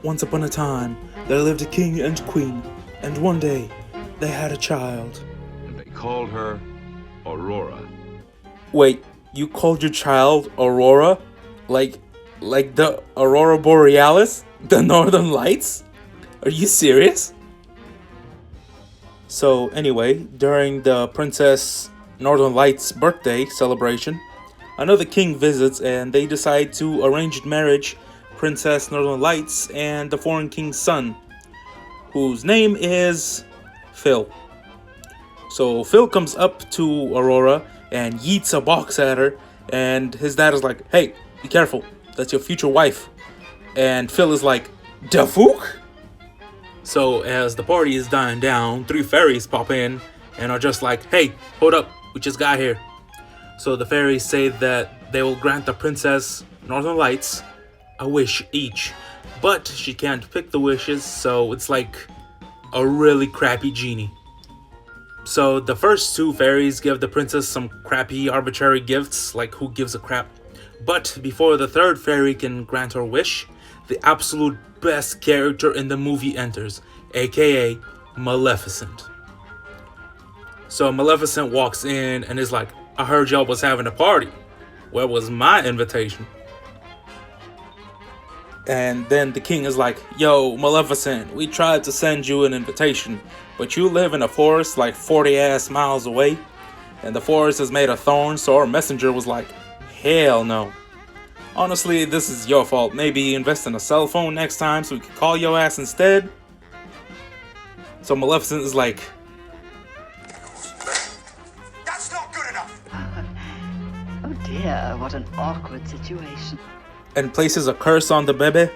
Once upon a time, there lived a king and queen, and one day, they had a child. And they called her Aurora. Wait, you called your child Aurora? Like, like the Aurora Borealis? The Northern Lights? Are you serious? So anyway, during the Princess Northern Lights birthday celebration, another king visits and they decide to arrange marriage Princess Northern Lights and the foreign king's son, whose name is Phil. So Phil comes up to Aurora and yeets a box at her, and his dad is like, "Hey, be careful, that's your future wife." And Phil is like, "Da fook?" So as the party is dying down, three fairies pop in and are just like, "Hey, hold up, we just got here." So the fairies say that they will grant the princess Northern Lights a wish each, but she can't pick the wishes, so it's like a really crappy genie. So the first two fairies give the princess some crappy arbitrary gifts, like who gives a crap. But before the third fairy can grant her wish, the absolute best character in the movie enters, aka Maleficent. So Maleficent walks in and is like, "I heard y'all was having a party. Where was my invitation?" And then the king is like, "Yo, Maleficent, we tried to send you an invitation, but you live in a forest like 40 ass miles away, and the forest is made of thorns, so our messenger was like, hell no. Honestly, this is your fault. Maybe invest in a cell phone next time so we can call your ass instead." So Maleficent is like, That's not good enough! Oh dear, what an awkward situation. and places a curse on the baby.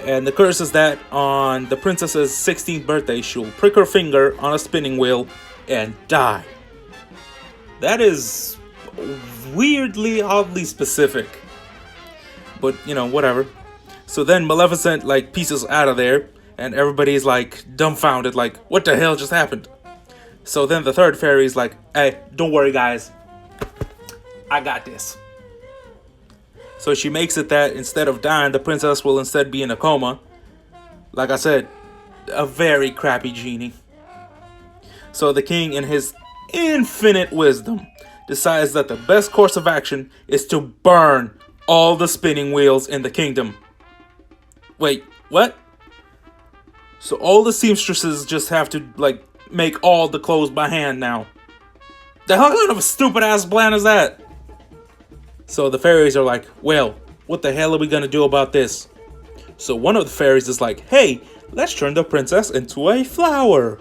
And the curse is that on the princess's 16th birthday, she'll prick her finger on a spinning wheel and die. That is weirdly, oddly specific. But, you know, whatever. So then Maleficent, like, pieces out of there, and everybody's, like, dumbfounded, like, what the hell just happened? So then the third fairy's like, "Hey, don't worry, guys. I got this." So she makes it that instead of dying, the princess will instead be in a coma. Like I said, a very crappy genie. So the king, in his infinite wisdom, decides that the best course of action is to burn all the spinning wheels in the kingdom. Wait, what? So all the seamstresses just have to, like, make all the clothes by hand now. The hell kind of a stupid ass plan is that? So the fairies are like, "Well, what the hell are we gonna do about this?" So one of the fairies is like, "Hey, let's turn the princess into a flower."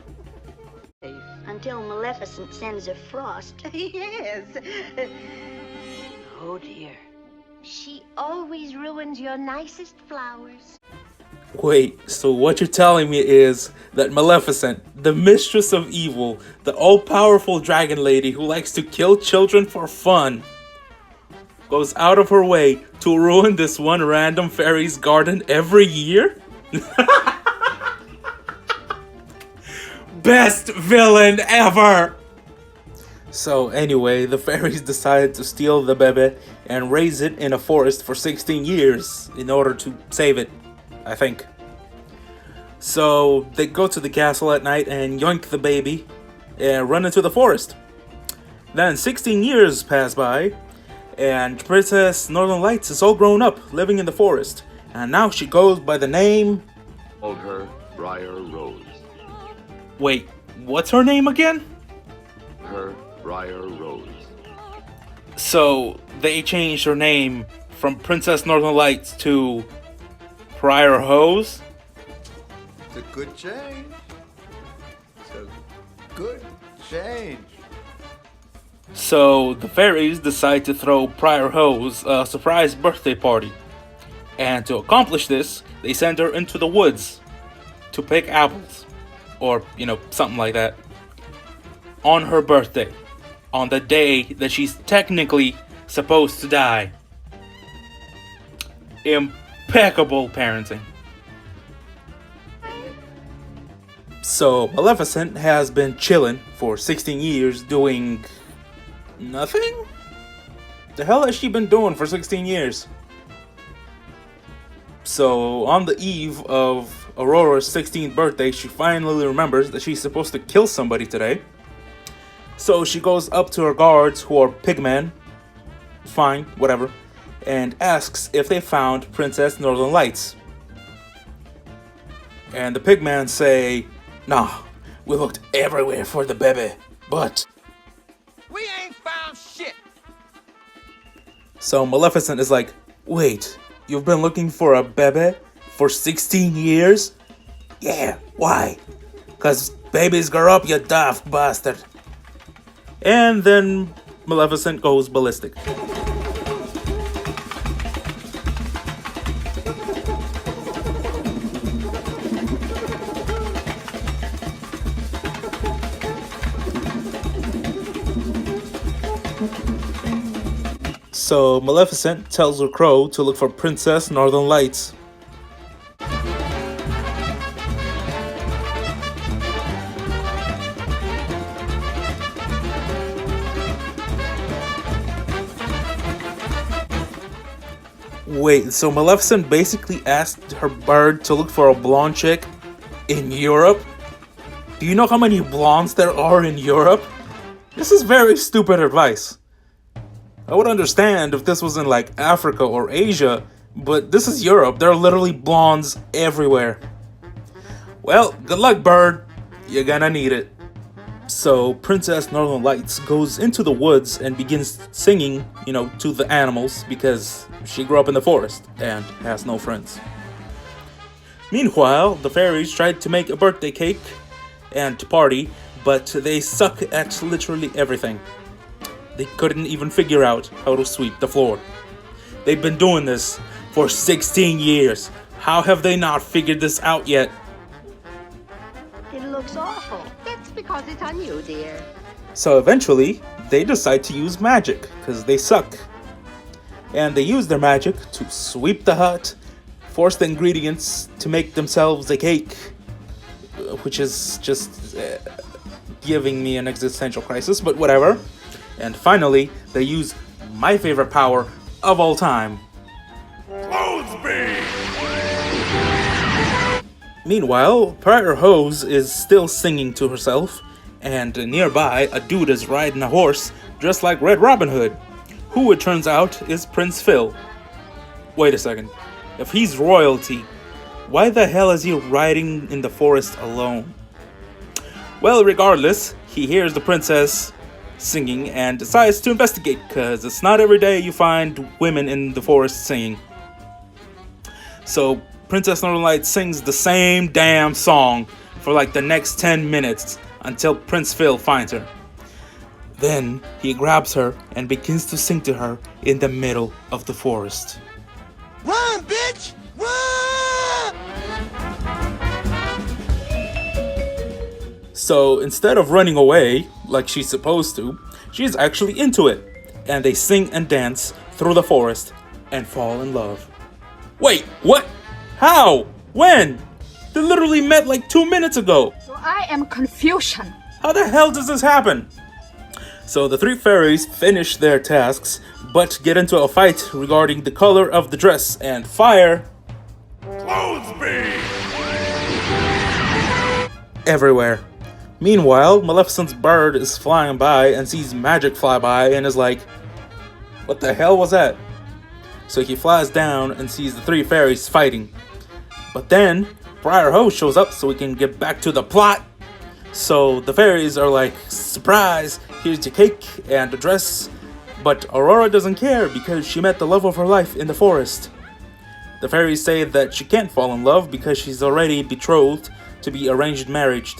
Until Maleficent sends her frost. Yes. Oh dear. She always ruins your nicest flowers. Wait, so what you're telling me is that Maleficent, the mistress of evil, the all-powerful dragon lady who likes to kill children for fun, goes out of her way to ruin this one random fairy's garden every year? Best villain ever! So anyway, the fairies decided to steal the baby and raise it in a forest for 16 years in order to save it, I think. So they go to the castle at night and yoink the baby and run into the forest. Then 16 years pass by, and Princess Northern Lights is all grown up, living in the forest. And now she goes by the name... Called her Briar Rose. Wait, what's her name again? Her Briar Rose. So they changed her name from Princess Northern Lights to Briar Hose? It's a good change. It's a good change. So the fairies decide to throw Briar Hose a surprise birthday party. And to accomplish this, they send her into the woods to pick apples. Or, you know, something like that. On her birthday. On the day that she's technically supposed to die. Impeccable parenting. So Maleficent has been chilling for 16 years doing nothing? The hell has she been doing for 16 years? So on the eve of Aurora's 16th birthday, she finally remembers that she's supposed to kill somebody today. So she goes up to her guards, who are pigmen, fine, whatever, and asks if they found Princess Northern Lights. And the pigmen say, "Nah, we looked everywhere for the baby, but..." We ain't found shit. So Maleficent is like, "Wait, you've been looking for a baby for 16 years? Yeah, why? 'Cause babies grow up, you daft bastard." And then Maleficent goes ballistic. So Maleficent tells her crow to look for Princess Northern Lights. Wait, so Maleficent basically asked her bird to look for a blonde chick in Europe? Do you know how many blondes there are in Europe? This is very stupid advice. I would understand if this was in like Africa or Asia, but this is Europe. There are literally blondes everywhere. Well, good luck, bird. You're gonna need it. So Princess Northern Lights goes into the woods and begins singing, to the animals because she grew up in the forest and has no friends. Meanwhile, the fairies tried to make a birthday cake and to party, but they suck at literally everything. They couldn't even figure out how to sweep the floor. They've been doing this for 16 years. How have they not figured this out yet? It looks awful. It's because it's on you, dear. So eventually, they decide to use magic, because they suck. And they use their magic to sweep the hut, force the ingredients to make themselves a cake, which is just giving me an existential crisis, but whatever. And finally, they use my favorite power of all time. Clothesbeam! Meanwhile, Prior Hose is still singing to herself, and nearby, a dude is riding a horse dressed like Red Robin Hood, who it turns out is Prince Phil. Wait a second. If he's royalty, why the hell is he riding in the forest alone? Well, regardless, he hears the princess singing and decides to investigate, because it's not every day you find women in the forest singing. So Princess Northern Lights sings the same damn song for like the next 10 minutes until Prince Phil finds her. Then he grabs her and begins to sing to her in the middle of the forest. Run, bitch! Run! So instead of running away like she's supposed to, she's actually into it. And they sing and dance through the forest and fall in love. Wait, what? How? When? They literally met like 2 minutes ago. So I am confusion. How the hell does this happen? So the three fairies finish their tasks, but get into a fight regarding the color of the dress and fire Clothesbeam! everywhere. Meanwhile, Maleficent's bird is flying by and sees magic fly by and is like, what the hell was that? So he flies down and sees the three fairies fighting. But then, Briar Hose shows up so we can get back to the plot. So the fairies are like, surprise, here's your cake and a dress. But Aurora doesn't care because she met the love of her life in the forest. The fairies say that she can't fall in love because she's already betrothed to be arranged marriage.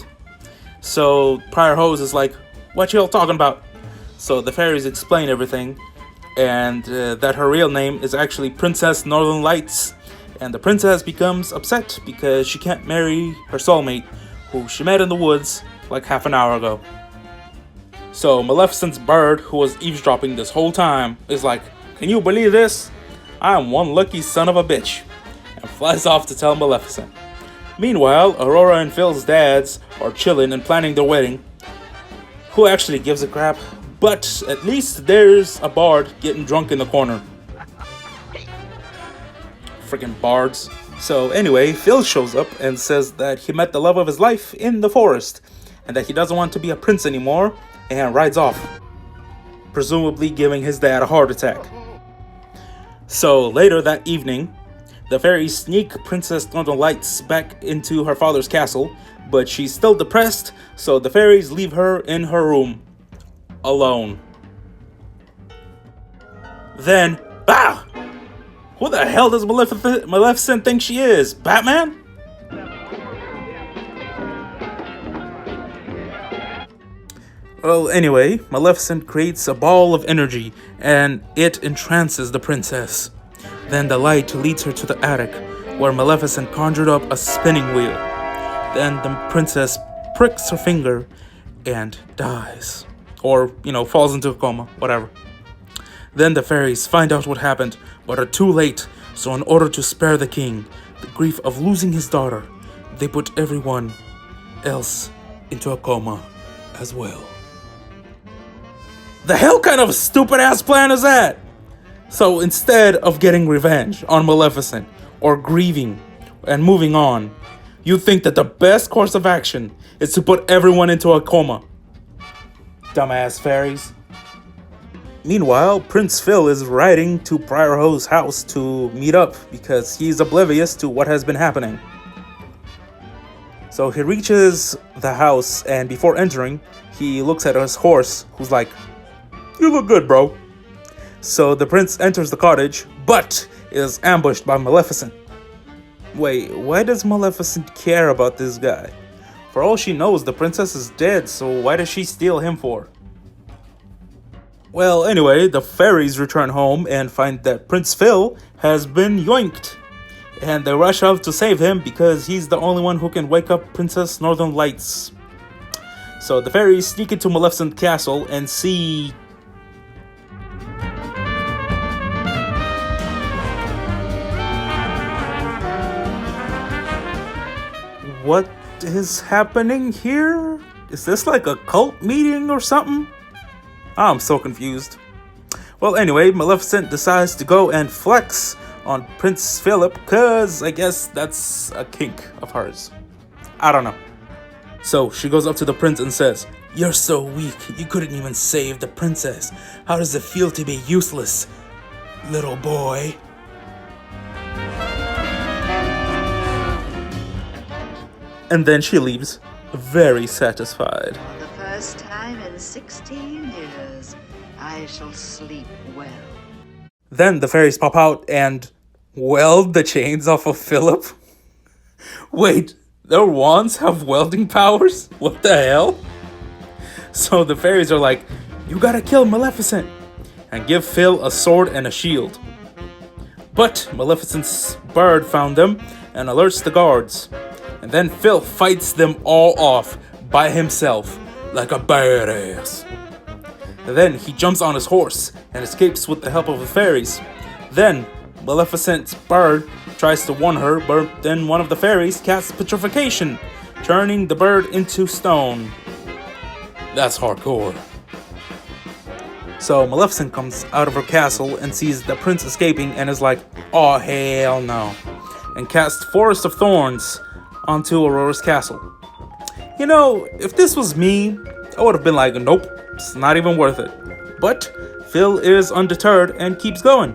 So Prior Hose is like, what y'all talking about? So the fairies explain everything, and that her real name is actually Princess Northern Lights. And the princess becomes upset because she can't marry her soulmate, who she met in the woods like half an hour ago. So Maleficent's bird, who was eavesdropping this whole time, is like, can you believe this? I am one lucky son of a bitch, and flies off to tell Maleficent. Meanwhile, Aurora and Phil's dads are chilling and planning their wedding. Who actually gives a crap? But at least there's a bard getting drunk in the corner. Freaking bards. So anyway, Phil shows up and says that he met the love of his life in the forest and that he doesn't want to be a prince anymore and rides off, presumably giving his dad a heart attack. So later that evening, the fairies sneak Princess Northern Lights back into her father's castle, but she's still depressed, so the fairies leave her in her room, alone. Then, bah! Who the hell does Maleficent think she is? Batman? Well, anyway, Maleficent creates a ball of energy, and it entrances the princess. Then the light leads her to the attic, where Maleficent conjured up a spinning wheel. Then the princess pricks her finger and dies. Or, falls into a coma, whatever. Then the fairies find out what happened, but are too late, so in order to spare the king the grief of losing his daughter, they put everyone else into a coma as well. The hell kind of stupid ass plan is that? So instead of getting revenge on Maleficent, or grieving and moving on, you think that the best course of action is to put everyone into a coma. Dumbass fairies. Meanwhile, Prince Phil is riding to Prior Ho's house to meet up because he's oblivious to what has been happening. So he reaches the house, and before entering, he looks at his horse, who's like, "You look good, bro." So the prince enters the cottage, but is ambushed by Maleficent. Wait, why does Maleficent care about this guy? For all she knows, the princess is dead, so why does she steal him for? Well, anyway, the fairies return home and find that Prince Phil has been yoinked. And they rush out to save him because he's the only one who can wake up Princess Northern Lights. So the fairies sneak into Maleficent Castle and see... What is happening here? Is this like a cult meeting or something? I'm so confused. Well, anyway, Maleficent decides to go and flex on Prince Philip because I guess that's a kink of hers. I don't know. So she goes up to the prince and says, "You're so weak, you couldn't even save the princess. How does it feel to be useless, little boy?" And then she leaves, very satisfied. For the first time in 16 years, I shall sleep well. Then the fairies pop out and weld the chains off of Philip. Wait, their wands have welding powers? What the hell? So the fairies are like, "You gotta kill Maleficent and give Phil a sword and a shield." But Maleficent's bird found them and alerts the guards. And then Phil fights them all off by himself like a badass. And then he jumps on his horse and escapes with the help of the fairies. Then Maleficent's bird tries to warn her, but then one of the fairies casts petrification, turning the bird into stone. That's hardcore. So Maleficent comes out of her castle and sees the prince escaping and is like, "Oh hell no," and casts Forest of Thorns onto Aurora's castle. You know, if this was me, I would have been like, "Nope, it's not even worth it." But Phil is undeterred and keeps going.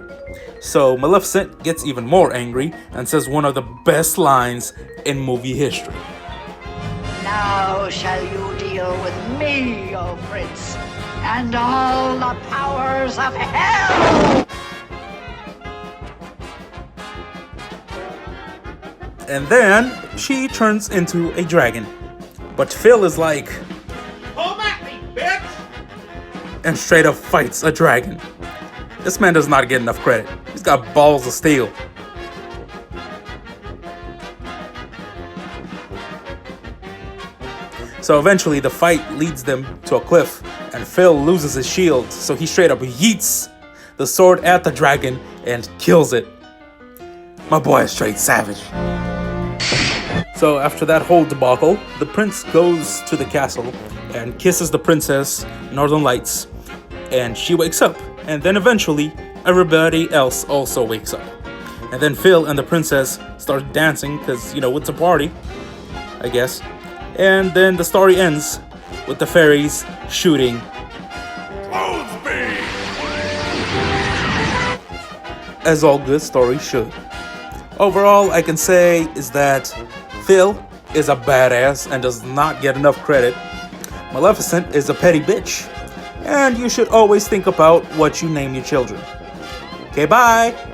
So Maleficent gets even more angry and says one of the best lines in movie history. Now shall you deal with me, O Prince, and all the powers of hell! And then she turns into a dragon. But Phil is like, Come at me, bitch! and straight up fights a dragon. This man does not get enough credit. He's got balls of steel. So eventually the fight leads them to a cliff and Phil loses his shield, so he straight up yeets the sword at the dragon and kills it. My boy is straight savage. So after that whole debacle, the prince goes to the castle and kisses the princess, Northern Lights, and she wakes up. And then eventually, everybody else also wakes up. And then Phil and the princess start dancing because, it's a party, I guess. And then the story ends with the fairies shooting. Clothesby! As all good stories should. Overall, I can say is that Phil is a badass and does not get enough credit. Maleficent is a petty bitch. And you should always think about what you name your children. Okay, bye!